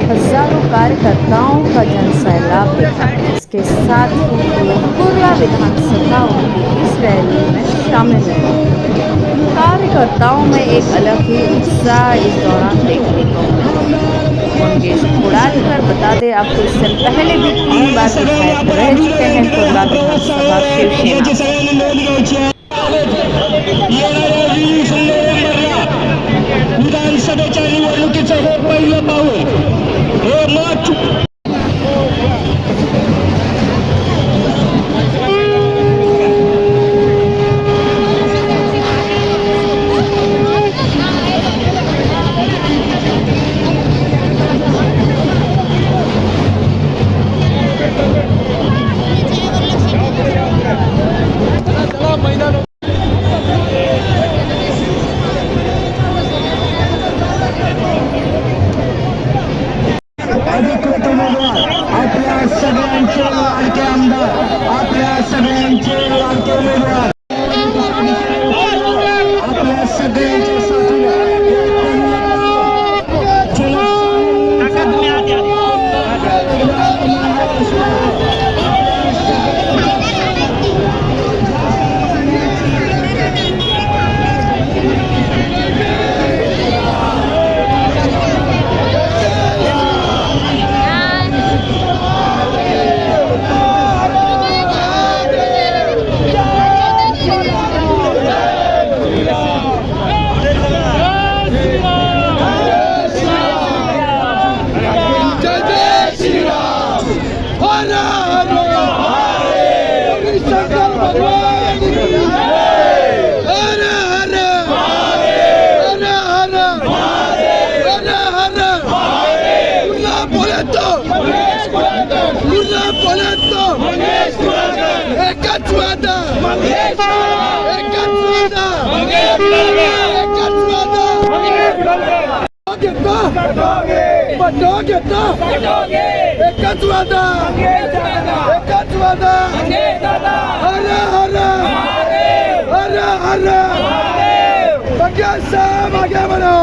हजारों कार्यकर्ताओं का जनसैलाब देखा। इसके साथ ही कुर्ला विधानसभा उनकी इस रैली में शामिल हुआ। कार्यकर्ताओं में एक अलग ही उत्साह इस दौरान देखने को मिला। मंगेश घोड़ालकर बता दें आपको, इससे पहले भी 3 बार विधायक रह चुके हैं कुर्ला विधानसभा शिवसेना से। विधानसभेच्या निवडणुकीचं हे पहिलं पाऊल हे मत आपल्या सगळ्यांचे लाडके आमदार, आपल्या सगळ्यांचे लाडके उमेदवार, आपल्या सगळ्यांच्या साथीला एकच वादा, एकच वादा, हर हर हर हर मंगेश साहब आगे बढ़ो।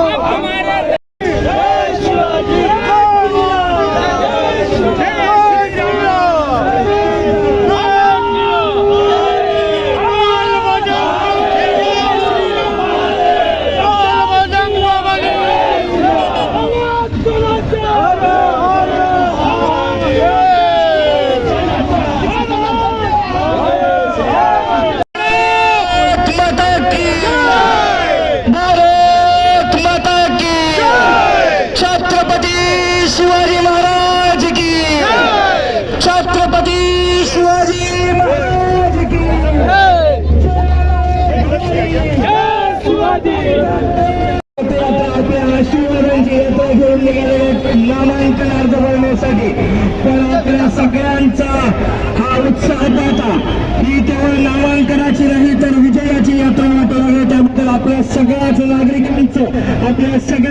नामांकन अर्ज भरण्यासाठी पण आपल्या सगळ्यांचा हा उत्साह पाहता ही केवळ नामांकनाची नाही तर विजयाची यात्रा वाटत आहे। त्याबद्दल आपल्या सगळ्याच नागरिकांचं, आपल्या सगळ्या